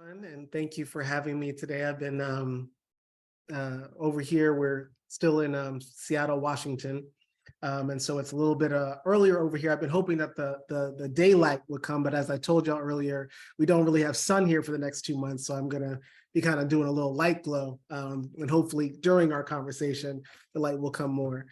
And thank you for having me today. I've been over here. We're still in Seattle, Washington, and so it's a little bit earlier over here. I've been hoping that the daylight would come, but as I told y'all earlier, we don't really have sun here for the next 2 months, so I'm gonna be kind of doing a little light glow, and hopefully during our conversation, the light will come more.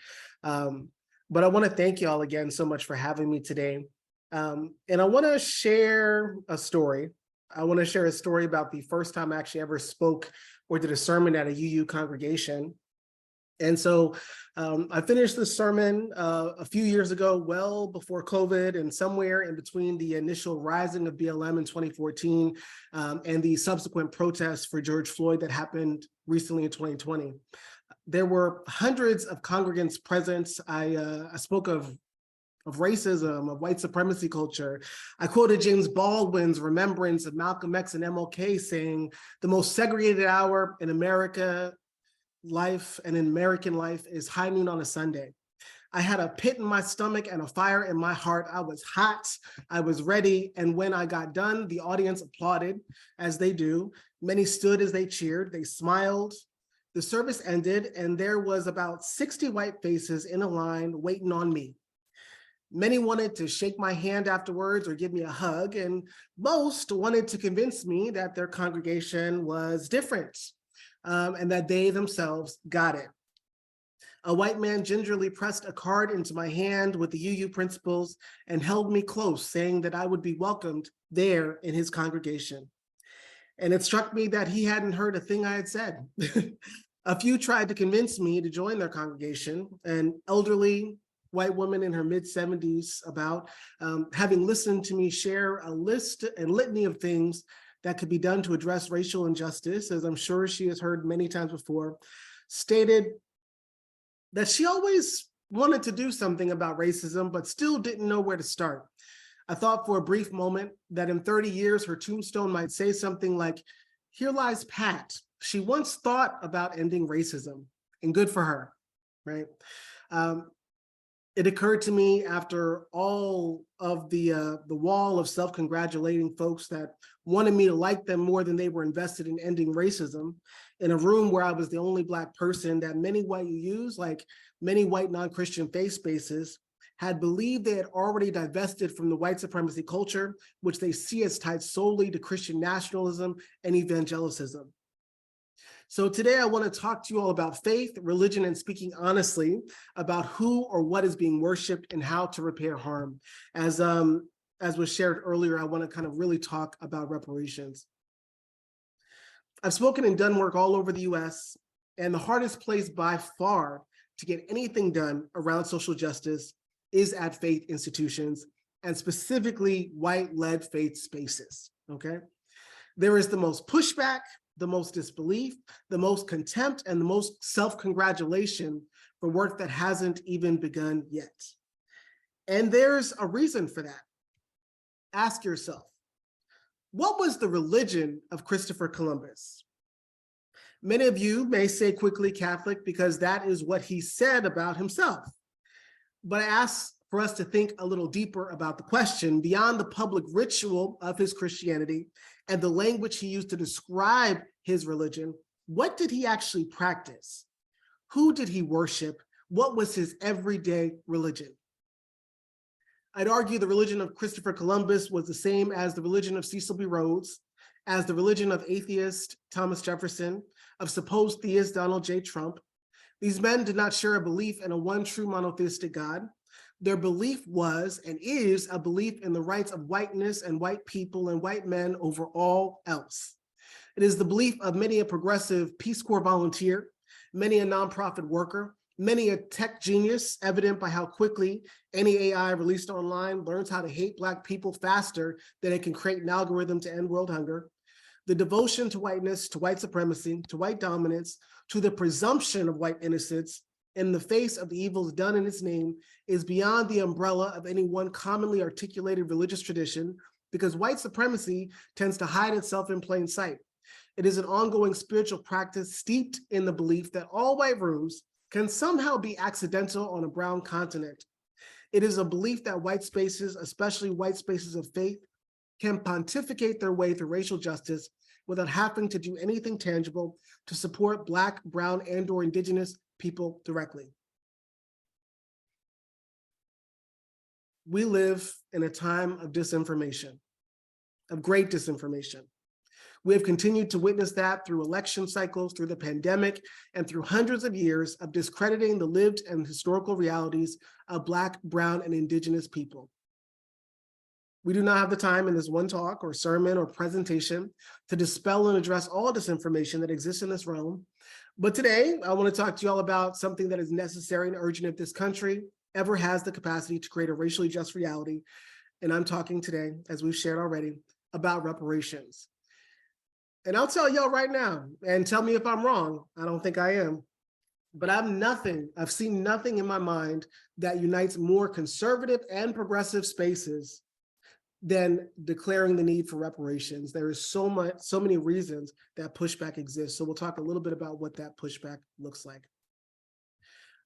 But I want to thank y'all again so much for having me today, and I want to share a story. I want to share a story about the first time I actually ever spoke or did a sermon at a UU congregation. And so I finished the sermon a few years ago, well before COVID, and somewhere in between the initial rising of BLM in 2014 and the subsequent protests for George Floyd that happened recently in 2020. There were hundreds of congregants present. I spoke of racism, of white supremacy culture. I quoted James Baldwin's remembrance of Malcolm X and MLK saying, "The most segregated hour in American life is high noon on a Sunday." I had a pit in my stomach and a fire in my heart. I was hot, I was ready, and when I got done, the audience applauded, as they do. Many stood as they cheered, they smiled. The service ended, and there was about 60 white faces in a line waiting on me. Many wanted to shake my hand afterwards or give me a hug, and most wanted to convince me that their congregation was different and that they themselves got it. A white man gingerly pressed a card into my hand with the UU principles and held me close, saying that I would be welcomed there in his congregation. And it struck me that he hadn't heard a thing I had said. A few tried to convince me to join their congregation, an elderly white woman in her mid-70s, about having listened to me share a list and litany of things that could be done to address racial injustice, as I'm sure she has heard many times before, stated that she always wanted to do something about racism, but still didn't know where to start. I thought for a brief moment that in 30 years, her tombstone might say something like, "Here lies Pat. She once thought about ending racism," and good for her, right? It occurred to me after all of the wall of self-congratulating folks that wanted me to like them more than they were invested in ending racism, in a room where I was the only Black person, that many white UUs, like many white non-Christian faith spaces, had believed they had already divested from the white supremacy culture, which they see as tied solely to Christian nationalism and evangelicism. So today I want to talk to you all about faith, religion, and speaking honestly about who or what is being worshiped and how to repair harm. As was shared earlier, I want to kind of really talk about reparations. I've spoken and done work all over the US, and the hardest place by far to get anything done around social justice is at faith institutions, and specifically white-led faith spaces, okay? There is the most pushback, the most disbelief, the most contempt, and the most self-congratulation for work that hasn't even begun yet. And there's a reason for that. Ask yourself, what was the religion of Christopher Columbus? Many of you may say quickly Catholic because that is what he said about himself. But I ask for us to think a little deeper about the question beyond the public ritual of his Christianity and the language he used to describe his religion. What did he actually practice? Who did he worship? What was his everyday religion? I'd argue the religion of Christopher Columbus was the same as the religion of Cecil B. Rhodes, as the religion of atheist Thomas Jefferson, of supposed theist Donald J. Trump. These men did not share a belief in a one true monotheistic God. Their belief was and is a belief in the rights of whiteness and white people and white men over all else. It is the belief of many a progressive Peace Corps volunteer, many a nonprofit worker, many a tech genius, evident by how quickly any AI released online learns how to hate Black people faster than it can create an algorithm to end world hunger. The devotion to whiteness, to white supremacy, to white dominance, to the presumption of white innocence in the face of the evils done in its name is beyond the umbrella of any one commonly articulated religious tradition, because white supremacy tends to hide itself in plain sight. It is an ongoing spiritual practice steeped in the belief that all white rooms can somehow be accidental on a brown continent. It is a belief that white spaces, especially white spaces of faith, can pontificate their way through racial justice without having to do anything tangible to support Black, Brown, and/or Indigenous people directly. We live in a time of disinformation, of great disinformation. We have continued to witness that through election cycles, through the pandemic, and through hundreds of years of discrediting the lived and historical realities of Black, Brown, and Indigenous people. We do not have the time in this one talk or sermon or presentation to dispel and address all disinformation that exists in this realm. But today, I want to talk to you all about something that is necessary and urgent if this country ever has the capacity to create a racially just reality. And I'm talking today, as we've shared already, about reparations. And I'll tell y'all right now, and tell me if I'm wrong, I don't think I am, but I've seen nothing in my mind that unites more conservative and progressive spaces than declaring the need for reparations. There is so many reasons that pushback exists. So we'll talk a little bit about what that pushback looks like.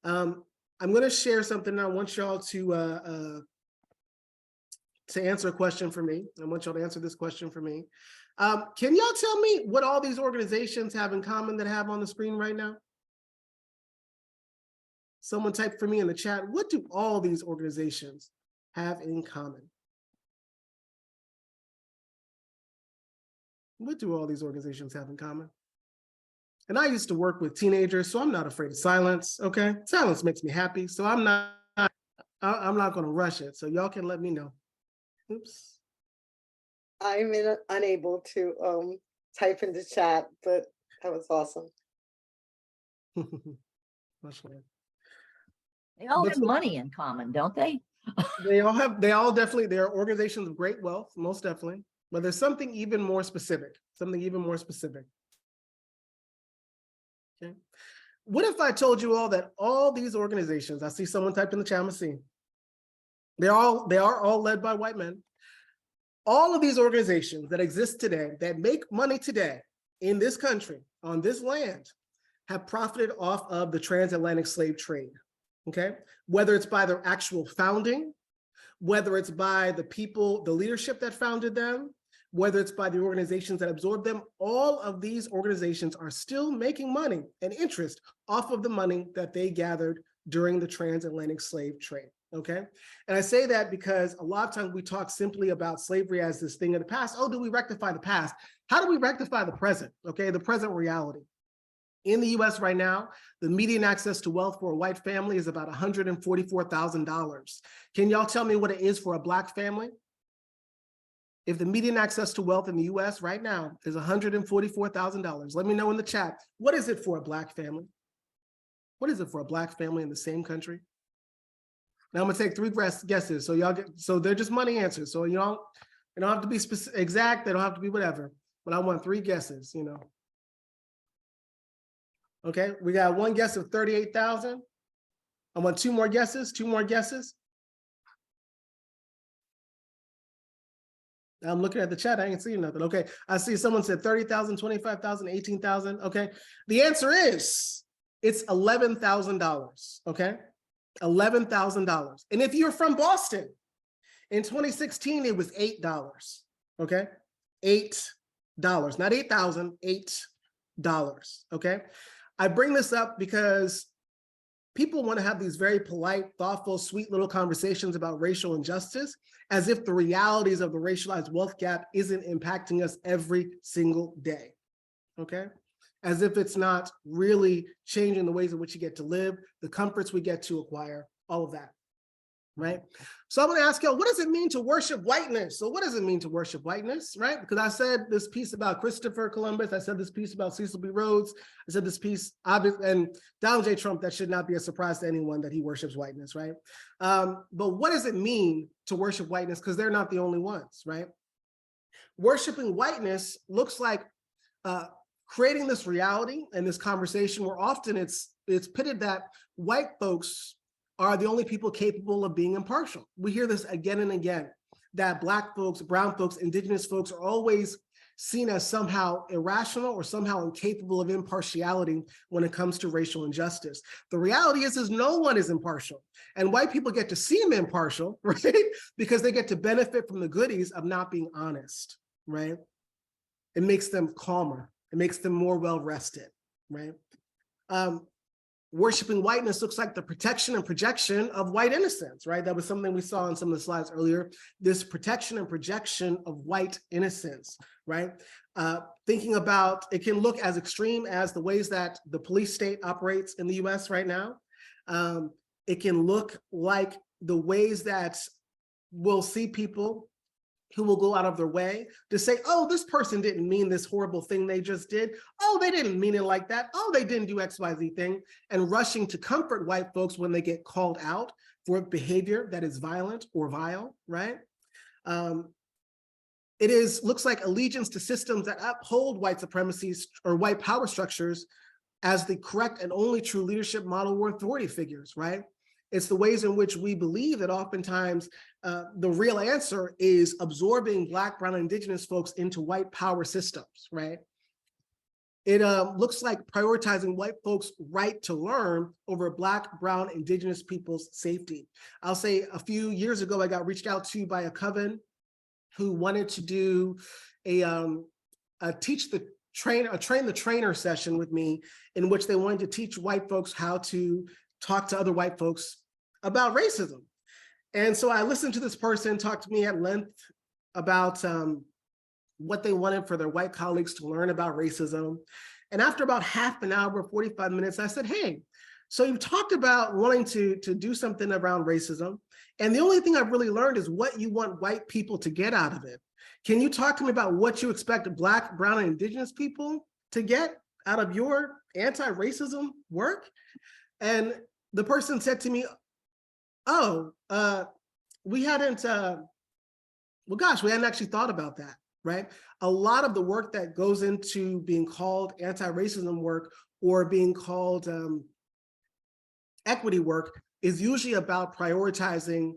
I'm going to share something. I want y'all to answer a question for me. I want y'all to answer this question for me. Can y'all tell me what all these organizations have in common that I have on the screen right now? Someone type for me in the chat, what do all these organizations have in common? What do all these organizations have in common? And I used to work with teenagers, so I'm not afraid of silence, okay? Silence makes me happy, so I'm not gonna rush it, so y'all can let me know. Oops. I'm unable to type into chat, but that was awesome. They all have money in common, don't they? They all definitely, they are organizations of great wealth, most definitely. But there's something even more specific, Okay. What if I told you all that all these organizations, I see someone typed in the chat, I'm seeing, they are all led by white men. All of these organizations that exist today, that make money today in this country, on this land, have profited off of the transatlantic slave trade, okay? Whether it's by their actual founding, whether it's by the people, the leadership that founded them, whether it's by the organizations that absorbed them, all of these organizations are still making money and interest off of the money that they gathered during the transatlantic slave trade, okay? And I say that because a lot of times we talk simply about slavery as this thing of the past. Oh, do we rectify the past? How do we rectify the present, okay? The present reality. In the US right now, the median access to wealth for a white family is about $144,000. Can y'all tell me what it is for a Black family? If the median access to wealth in the US right now is $144,000, let me know in the chat, what is it for a Black family? What is it for a Black family in the same country? Now I'm gonna take 3 guesses, so y'all so they're just money answers. So you don't have to be exact, they don't have to be whatever, but I want 3 guesses, you know. Okay, we got 1 guess of 38,000. I want 2 more guesses, 2 more guesses. I'm looking at the chat, I ain't seeing nothing. Okay, I see someone said 30,000, 25,000, 18,000. Okay, the answer is, it's $11,000, okay? $11,000. And if you're from Boston, in 2016, it was $8, okay? $8, not 8,000, $8, okay? I bring this up because people want to have these very polite, thoughtful, sweet little conversations about racial injustice, as if the realities of the racialized wealth gap isn't impacting us every single day, okay? As if it's not really changing the ways in which you get to live, the comforts we get to acquire, all of that, right? So I'm gonna ask y'all, what does it mean to worship whiteness? So what does it mean to worship whiteness, right? Because I said this piece about Christopher Columbus, I said this piece about Cecil B. Rhodes, I said this piece, and Donald J. Trump, that should not be a surprise to anyone that he worships whiteness, right? But what does it mean to worship whiteness? Because they're not the only ones, right? Worshiping whiteness looks like creating this reality and this conversation where often it's pitted that white folks are the only people capable of being impartial. We hear this again and again, that Black folks, brown folks, indigenous folks are always seen as somehow irrational or somehow incapable of impartiality when it comes to racial injustice. The reality is no one is impartial. And white people get to seem impartial, right? Because they get to benefit from the goodies of not being honest, right? It makes them calmer. It makes them more well-rested, right? Worshiping whiteness looks like the protection and projection of white innocence, right? That was something we saw in some of the slides earlier, this protection and projection of white innocence, right? Thinking about, it can look as extreme as the ways that the police state operates in the US right now. It can look like the ways that we'll see people who will go out of their way to say, oh, this person didn't mean this horrible thing they just did. Oh, they didn't mean it like that. Oh, they didn't do XYZ thing. And rushing to comfort white folks when they get called out for behavior that is violent or vile, right? Looks like allegiance to systems that uphold white supremacy or white power structures as the correct and only true leadership model or authority figures, right? It's the ways in which we believe that oftentimes the real answer is absorbing Black, Brown, and Indigenous folks into white power systems, right? It looks like prioritizing white folks' right to learn over Black, Brown, Indigenous people's safety. I'll say a few years ago, I got reached out to by a coven who wanted to do a train the trainer session with me, in which they wanted to teach white folks how to talk to other white folks about racism. And so I listened to this person talk to me at length about what they wanted for their white colleagues to learn about racism. And after about half an hour, 45 minutes, I said, hey, so you've talked about wanting to do something around racism. And the only thing I've really learned is what you want white people to get out of it. Can you talk to me about what you expect Black, Brown, and Indigenous people to get out of your anti-racism work? And the person said to me, oh, we hadn't actually thought about that, right? A lot of the work that goes into being called anti-racism work or being called equity work is usually about prioritizing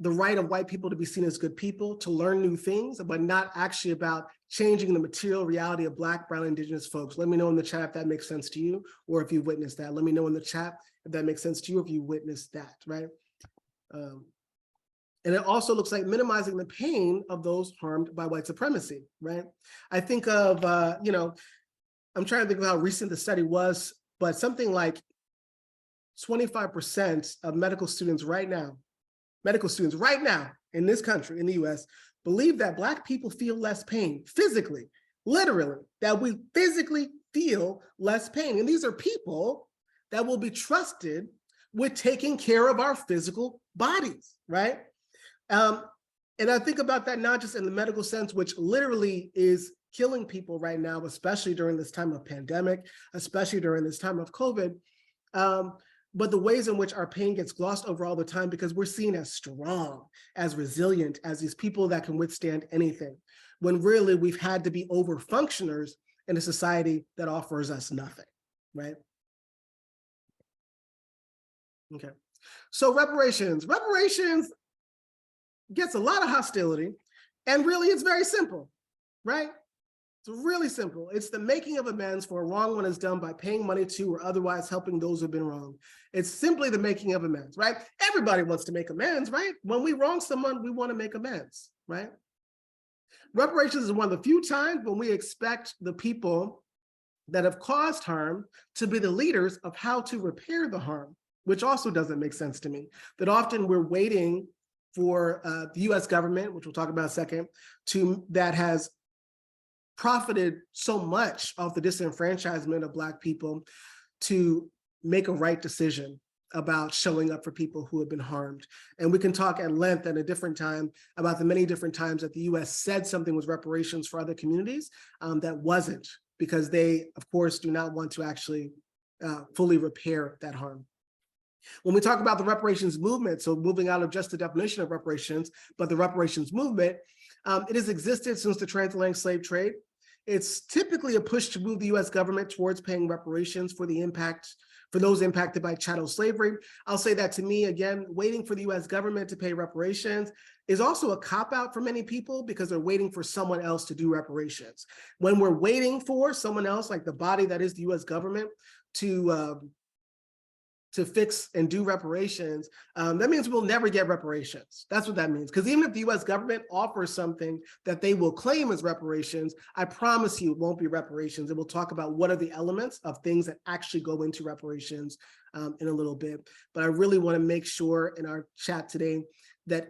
the right of white people to be seen as good people, to learn new things, but not actually about changing the material reality of Black, Brown, Indigenous folks. Let me know in the chat if that makes sense to you, or if you witnessed that. Let me know in the chat if that makes sense to you, if you witnessed that, right? And it also looks like minimizing the pain of those harmed by white supremacy, right? I think of, I'm trying to think of how recent the study was, but something like 25% of medical students right now in this country, in the US, believe that Black people feel less pain physically, literally, that we physically feel less pain. And these are people that will be trusted with taking care of our physical bodies, right? And I think about that not just in the medical sense, which literally is killing people right now, especially during this time of pandemic, especially during this time of COVID, but the ways in which our pain gets glossed over all the time because we're seen as strong, as resilient, as these people that can withstand anything, when really we've had to be over-functioners in a society that offers us nothing, right? Okay, so reparations gets a lot of hostility, and really it's very simple, right? It's really simple. It's the making of amends for a wrong one is done by paying money to or otherwise helping those who've been wronged. It's simply the making of amends, right? Everybody wants to make amends, right? When we wrong someone, we want to make amends, right? Reparations is one of the few times when we expect the people that have caused harm to be the leaders of how to repair the harm, which also doesn't make sense to me. That often we're waiting for the US government, which we'll talk about in a second, that has profited so much off the disenfranchisement of Black people to make a right decision about showing up for people who have been harmed. And we can talk at length at a different time about the many different times that the US said something was reparations for other communities that wasn't, because they, of course, do not want to actually fully repair that harm. When we talk about the reparations movement, so moving out of just the definition of reparations, but the reparations movement, it has existed since the transatlantic slave trade. It's typically a push to move the US government towards paying reparations for those impacted by chattel slavery. I'll say that to me, again, waiting for the US government to pay reparations is also a cop-out for many people because they're waiting for someone else to do reparations. When we're waiting for someone else, like the body that is the US government, to to fix and do reparations, that means we'll never get reparations. That's what that means. Because even if the US government offers something that they will claim as reparations, I promise you it won't be reparations. And we'll talk about what are the elements of things that actually go into reparations in a little bit. But I really want to make sure in our chat today that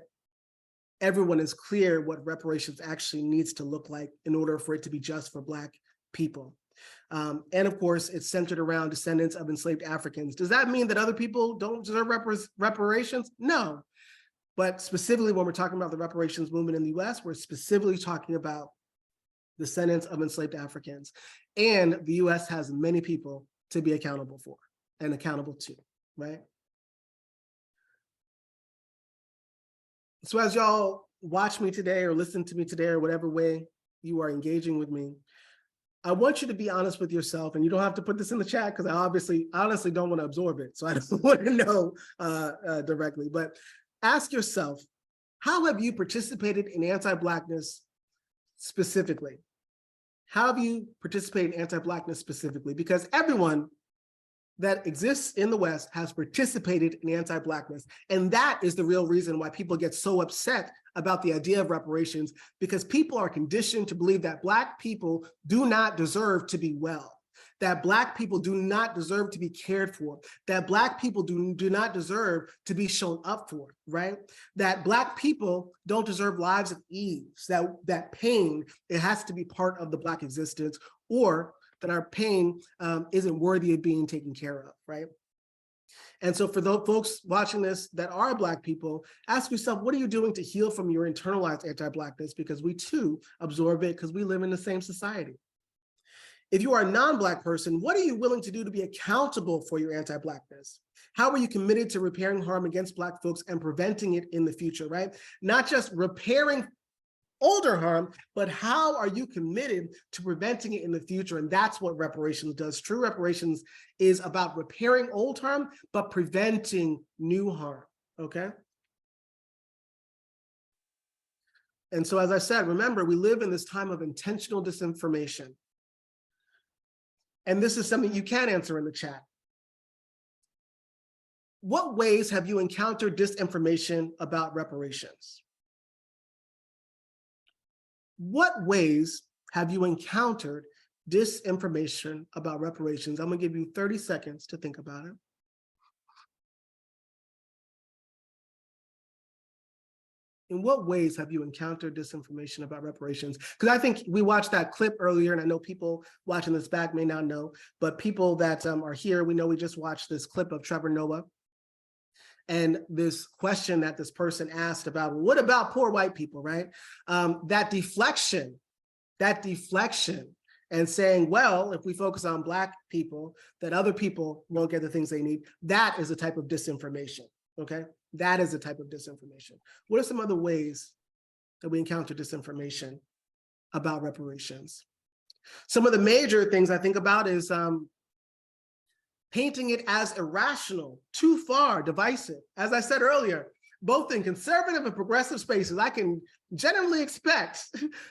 everyone is clear what reparations actually needs to look like in order for it to be just for Black people. And of course, it's centered around descendants of enslaved Africans. Does that mean that other people don't deserve reparations? No. But specifically when we're talking about the reparations movement in the US, we're specifically talking about descendants of enslaved Africans. And the US has many people to be accountable for and accountable to, right? So as y'all watch me today or listen to me today or whatever way you are engaging with me, I want you to be honest with yourself, and you don't have to put this in the chat because I honestly don't want to absorb it. So I don't want to know directly, but ask yourself, how have you participated in anti-Blackness specifically? How have you participated in anti-Blackness specifically? Because everyone that exists in the West has participated in anti-Blackness. And that is the real reason why people get so upset about the idea of reparations, because people are conditioned to believe that Black people do not deserve to be well, that Black people do not deserve to be cared for, that Black people do not deserve to be shown up for, right? That Black people don't deserve lives of ease, that pain, it has to be part of the Black existence, or that our pain isn't worthy of being taken care of, right? And so for those folks watching this that are Black people, ask yourself, what are you doing to heal from your internalized anti-Blackness? Because we too absorb it because we live in the same society. If you are a non-Black person, what are you willing to do to be accountable for your anti-Blackness? How are you committed to repairing harm against Black folks and preventing it in the future, right? Not just repairing older harm, but how are you committed to preventing it in the future? And that's what reparations does. True reparations is about repairing old harm, but preventing new harm, okay? And so, as I said, remember, we live in this time of intentional disinformation. And this is something you can answer in the chat. What ways have you encountered disinformation about reparations? What ways have you encountered disinformation about reparations? I'm gonna give you 30 seconds to think about it. In what ways have you encountered disinformation about reparations? Because I think we watched that clip earlier, and I know people watching this back may not know, but people that are here, we know we just watched this clip of Trevor Noah. And this question that this person asked about, what about poor white people, right? That deflection and saying, well, if we focus on Black people, that other people won't get the things they need, that is a type of disinformation, okay? That is a type of disinformation. What are some other ways that we encounter disinformation about reparations? Some of the major things I think about is painting it as irrational, too far, divisive. As I said earlier, both in conservative and progressive spaces, I can generally expect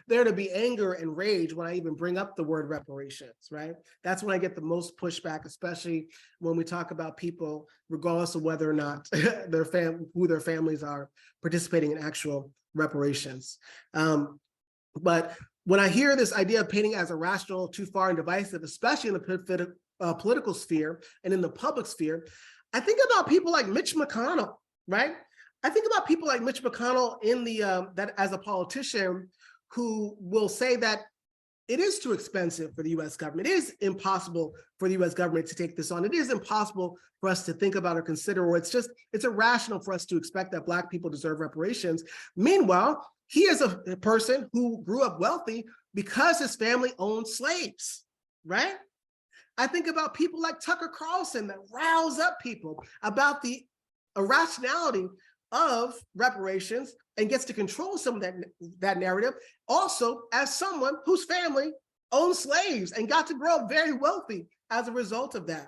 there to be anger and rage when I even bring up the word reparations, right? That's when I get the most pushback, especially when we talk about people, regardless of whether or not who their families are participating in actual reparations. But when I hear this idea of painting as irrational, too far, and divisive, especially in the political sphere and in the public sphere, I think about people like Mitch McConnell, right? I think about people like Mitch McConnell in the that as a politician who will say that it is too expensive for the US government. It is impossible for the US government to take this on. It is impossible for us to think about or consider, or it's irrational for us to expect that Black people deserve reparations. Meanwhile, he is a person who grew up wealthy because his family owned slaves, right? I think about people like Tucker Carlson that rouse up people about the irrationality of reparations and gets to control some of that narrative, also as someone whose family owned slaves and got to grow up very wealthy as a result of that.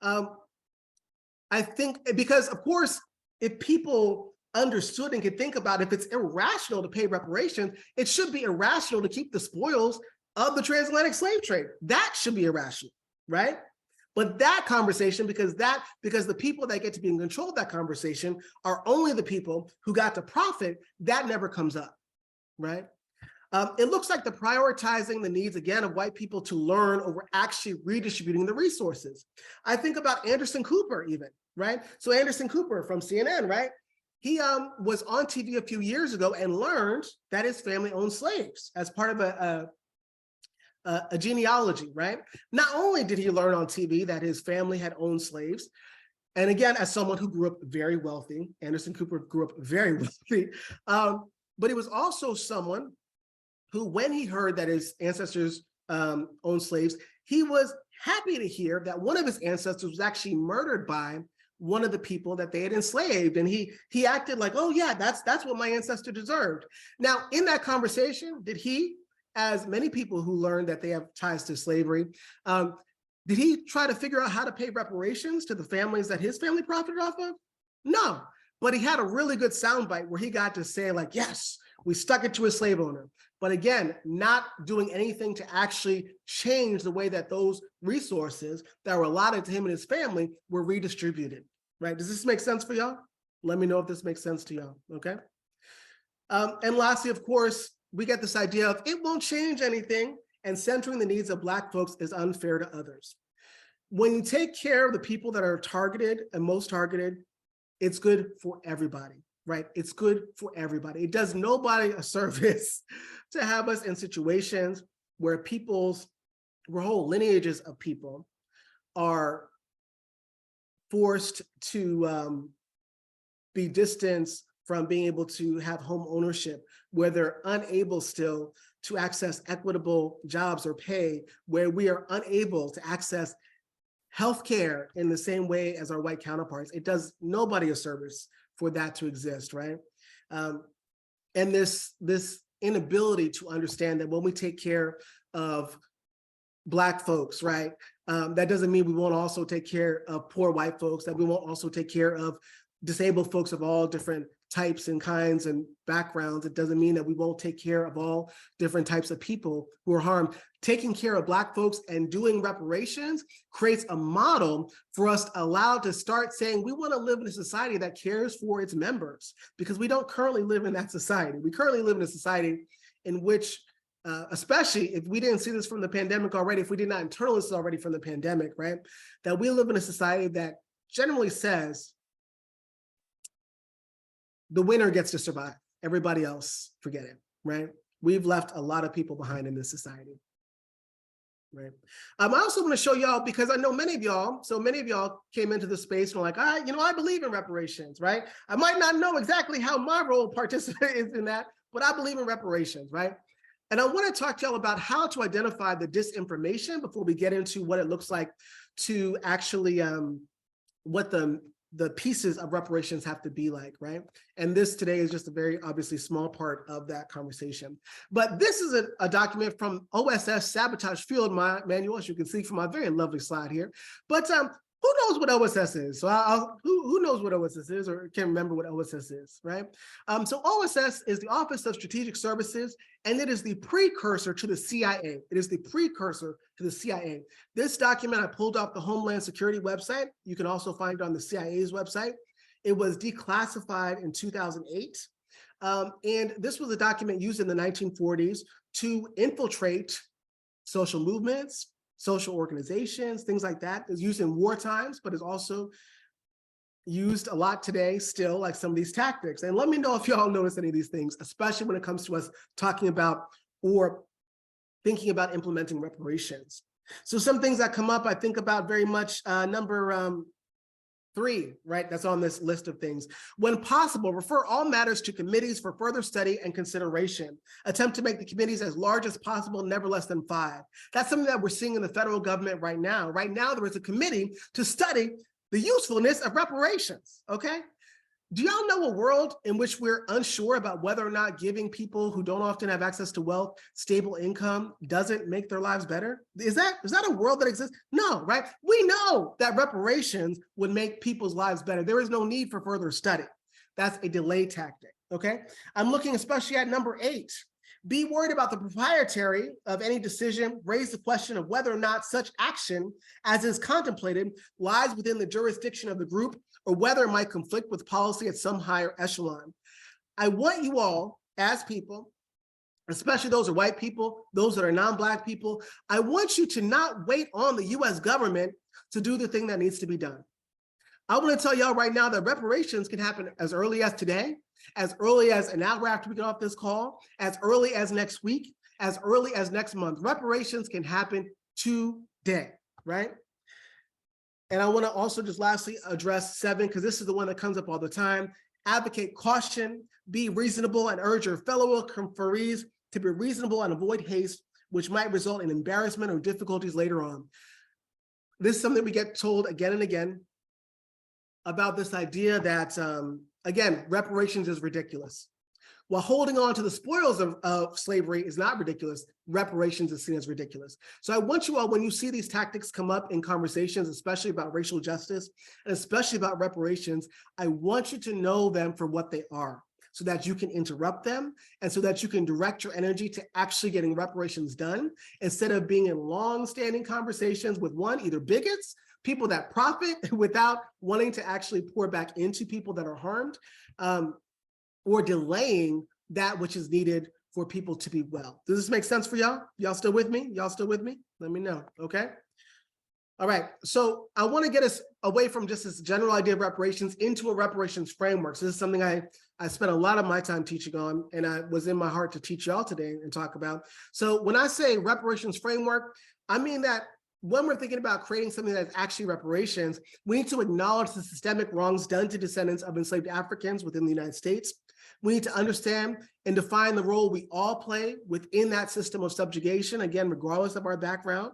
I think because, of course, if people understood and could think about if it's irrational to pay reparations, it should be irrational to keep the spoils of the transatlantic slave trade. That should be irrational, right? But that conversation, because the people that get to be in control of that conversation are only the people who got to profit, that never comes up, right? It looks like the prioritizing the needs, again, of white people to learn over actually redistributing the resources. I think about Anderson Cooper even, right? So Anderson Cooper from CNN, right? He was on TV a few years ago and learned that his family owned slaves as part of a genealogy, right? Not only did he learn on TV that his family had owned slaves, and again, as someone who grew up very wealthy, Anderson Cooper grew up very wealthy, but he was also someone who, when he heard that his ancestors owned slaves, he was happy to hear that one of his ancestors was actually murdered by one of the people that they had enslaved. And he acted like, oh yeah, that's what my ancestor deserved. Now, in that conversation, did he, as many people who learned that they have ties to slavery, did he try to figure out how to pay reparations to the families that his family profited off of? No, but he had a really good soundbite where he got to say like, yes, we stuck it to a slave owner. But again, not doing anything to actually change the way that those resources that were allotted to him and his family were redistributed, right? Does this make sense for y'all? Let me know if this makes sense to y'all, okay? And lastly, of course, we get this idea of it won't change anything, and centering the needs of Black folks is unfair to others. When you take care of the people that are targeted and most targeted, it's good for everybody, right? It's good for everybody. It does nobody a service to have us in situations where whole lineages of people are forced to be distanced from being able to have home ownership, where they're unable still to access equitable jobs or pay, where we are unable to access healthcare in the same way as our white counterparts. It does nobody a service for that to exist, right? And this inability to understand that when we take care of Black folks, right, that doesn't mean we won't also take care of poor white folks, that we won't also take care of disabled folks of all different types and kinds and backgrounds. It doesn't mean that we won't take care of all different types of people who are harmed. Taking care of Black folks and doing reparations creates a model for us allowed to start saying we want to live in a society that cares for its members, because we don't currently live in that society. We currently live in a society in which, especially if we didn't see this from the pandemic already, if we did not internalize this already from the pandemic, right, that we live in a society that generally says the winner gets to survive. Everybody else, forget it, right? We've left a lot of people behind in this society, right? I also want to show y'all, because I know many of y'all came into this space and were like, I believe in reparations, right? I might not know exactly how my role participates in that, but I believe in reparations, right? And I want to talk to y'all about how to identify the disinformation before we get into what it looks like to actually, what the pieces of reparations have to be like, right? And this today is just a very obviously small part of that conversation. But this is a document from OSS Sabotage Field Manual, as you can see from my very lovely slide here. But who knows what OSS is? So who knows what OSS is or can remember what OSS is, right? So OSS is the Office of Strategic Services, and it is the precursor to the CIA. It is the precursor to the CIA. This document I pulled off the Homeland Security website. You can also find it on the CIA's website. It was declassified in 2008. And this was a document used in the 1940s to infiltrate social movements, social organizations, things like that. It's used in war times, but is also used a lot today still, like some of these tactics. And let me know if y'all notice any of these things, especially when it comes to us talking about or thinking about implementing reparations. So some things that come up, I think about very much number 3, right? That's on this list of things. When possible, refer all matters to committees for further study and consideration. Attempt to make the committees as large as possible, never less than 5. That's something that we're seeing in the federal government right now. Right now, there is a committee to study the usefulness of reparations, okay? Do y'all know a world in which we're unsure about whether or not giving people who don't often have access to wealth, stable income doesn't make their lives better? Is that a world that exists? No, right? We know that reparations would make people's lives better. There is no need for further study. That's a delay tactic, okay? I'm looking especially at number 8. Be worried about the propriety of any decision. Raise the question of whether or not such action as is contemplated lies within the jurisdiction of the group or whether it might conflict with policy at some higher echelon. I want you all as people, especially those are white people, those that are non-Black people, I want you to not wait on the US government to do the thing that needs to be done. I want to tell y'all right now that reparations can happen as early as today, as early as an hour after we get off this call, as early as next week, as early as next month. Reparations can happen today, right? And I want to also just lastly address 7, because this is the one that comes up all the time. Advocate caution, be reasonable, and urge your fellow conferees to be reasonable and avoid haste, which might result in embarrassment or difficulties later on. This is something we get told again and again about this idea that, again, reparations is ridiculous. While holding on to the spoils of slavery is not ridiculous, reparations is seen as ridiculous. So I want you all, when you see these tactics come up in conversations, especially about racial justice, and especially about reparations, I want you to know them for what they are, so that you can interrupt them and so that you can direct your energy to actually getting reparations done, instead of being in long-standing conversations with either bigots, people that profit without wanting to actually pour back into people that are harmed, or delaying that which is needed for people to be well. Does this make sense for y'all? Y'all still with me? Y'all still with me? Let me know, okay? All right, so I want to get us away from just this general idea of reparations into a reparations framework. So this is something I spent a lot of my time teaching on, and I was in my heart to teach y'all today and talk about. So when I say reparations framework, I mean that when we're thinking about creating something that's actually reparations, we need to acknowledge the systemic wrongs done to descendants of enslaved Africans within the United States. We need to understand and define the role we all play within that system of subjugation, again, regardless of our background.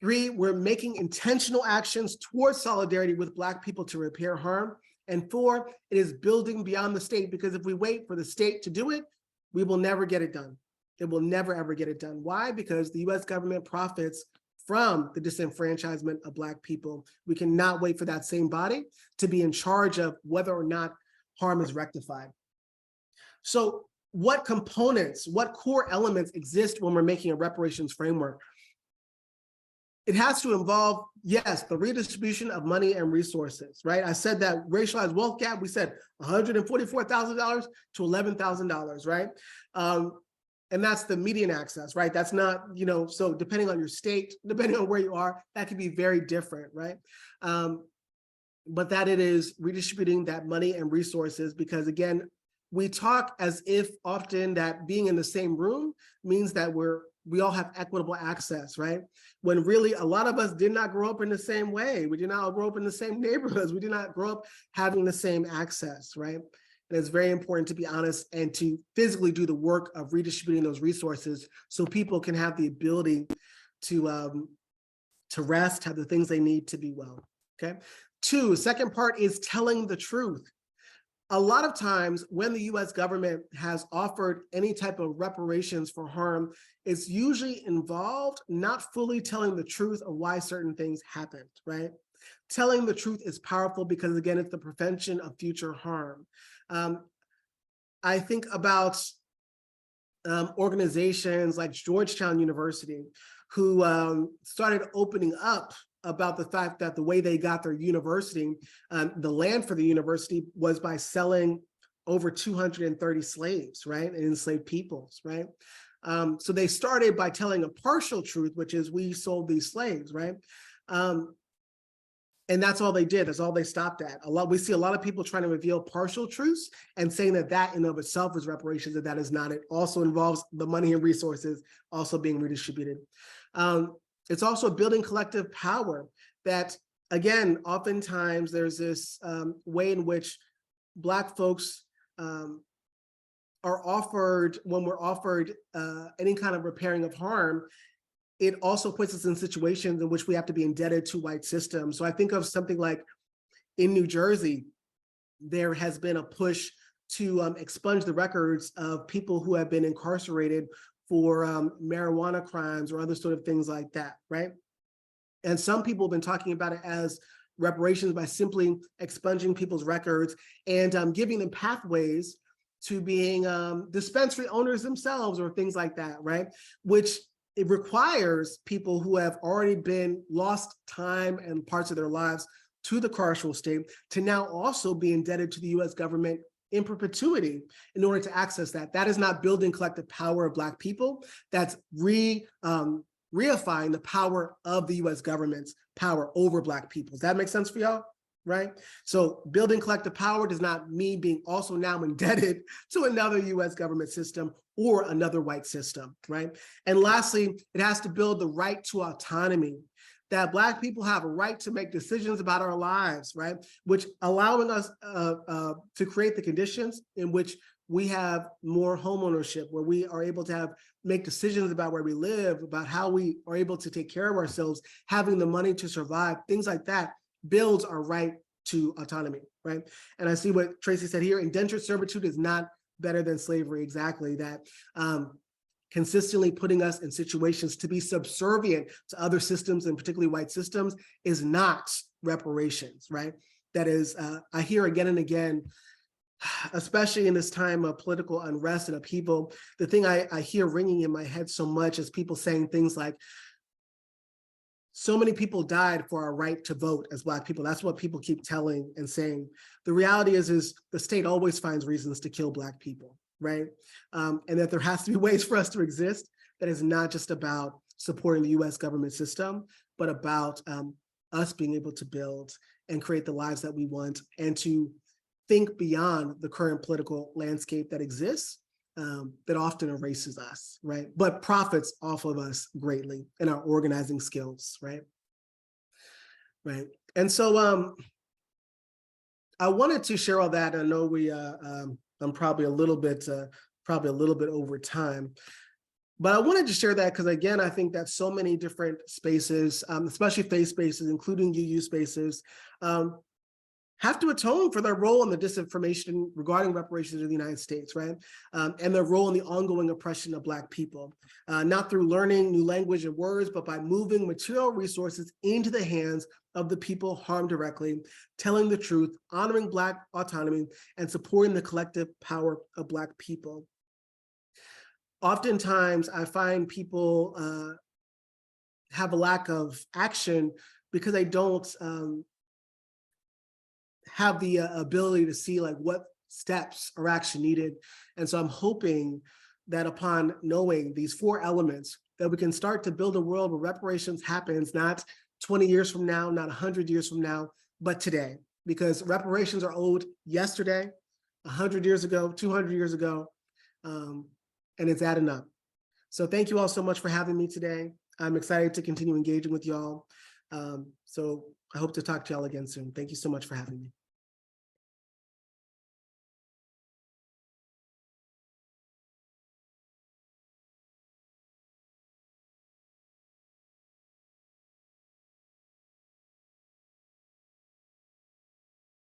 3, we're making intentional actions towards solidarity with Black people to repair harm. And 4, it is building beyond the state, because if we wait for the state to do it, we will never get it done. It will never, ever get it done. Why? Because the US government profits from the disenfranchisement of Black people. We cannot wait for that same body to be in charge of whether or not harm is rectified. So what components, what core elements exist when we're making a reparations framework? It has to involve, yes, the redistribution of money and resources, right? I said that racialized wealth gap, we said $144,000 to $11,000, right? And that's the median access, right? That's not, so depending on your state, depending on where you are, that can be very different, right? But that it is redistributing that money and resources, because again, we talk as if often that being in the same room means that we all have equitable access, right? When really a lot of us did not grow up in the same way. We did not grow up in the same neighborhoods. We did not grow up having the same access, right? And it's very important to be honest and to physically do the work of redistributing those resources so people can have the ability to rest, have the things they need to be well, okay? 2, second part is telling the truth. A lot of times when the US government has offered any type of reparations for harm, it's usually involved not fully telling the truth of why certain things happened, right? Telling the truth is powerful because again, it's the prevention of future harm. I think about organizations like Georgetown University, who started opening up about the fact that the way they got their university, the land for the university, was by selling over 230 slaves, right? And enslaved peoples, right? So they started by telling a partial truth, which is we sold these slaves, right? And that's all they did. That's all they stopped at. We see a lot of people trying to reveal partial truths and saying that that in of itself is reparations, that is not. It also involves the money and resources also being redistributed. It's also building collective power that, again, oftentimes there's this way in which Black folks are offered, when we're offered any kind of repairing of harm, it also puts us in situations in which we have to be indebted to white systems. So I think of something like in New Jersey, there has been a push to expunge the records of people who have been incarcerated for marijuana crimes or other sort of things like that, right? And some people have been talking about it as reparations by simply expunging people's records and giving them pathways to being dispensary owners themselves or things like that, right? Which it requires people who have already been lost time and parts of their lives to the carceral state to now also be indebted to the US government in perpetuity in order to access that. That is not building collective power of Black people. That's reifying the power of the US government's power over Black people. Does that make sense for y'all? Right? So building collective power does not mean being also now indebted to another US government system or another white system, right? And lastly, it has to build the right to autonomy, that Black people have a right to make decisions about our lives, right? Which allowing us to create the conditions in which we have more home ownership, where we are able to make decisions about where we live, about how we are able to take care of ourselves, having the money to survive, things like that builds our right to autonomy, right? And I see what Tracy said here, indentured servitude is not better than slavery, exactly, that consistently putting us in situations to be subservient to other systems, and particularly white systems, is not reparations, right? That is, I hear again and again, especially in this time of political unrest and upheaval, the thing I hear ringing in my head so much is people saying things like, so many people died for our right to vote as Black people. That's what people keep telling and saying. The reality is the state always finds reasons to kill Black people, right? And that there has to be ways for us to exist that is not just about supporting the US government system, but about us being able to build and create the lives that we want, and to think beyond the current political landscape that exists, that often erases us, right? But profits off of us greatly in our organizing skills, right? Right. And so I wanted to share all that. I know I'm probably a little bit over time, but I wanted to share that because, again, I think that so many different spaces, especially faith spaces, including UU spaces, have to atone for their role in the disinformation regarding reparations in the United States, right? And their role in the ongoing oppression of Black people, not through learning new language and words, but by moving material resources into the hands of the people harmed directly, telling the truth, honoring Black autonomy, and supporting the collective power of Black people. Oftentimes, I find people have a lack of action because they don't have the ability to see like what steps are actually needed. And so I'm hoping that upon knowing these 4 elements, that we can start to build a world where reparations happens not 20 years from now, not 100 years from now, but today. Because reparations are owed yesterday, 100 years ago, 200 years ago, and it's adding up. So thank you all so much for having me today. I'm excited to continue engaging with y'all. So I hope to talk to y'all again soon. Thank you so much for having me.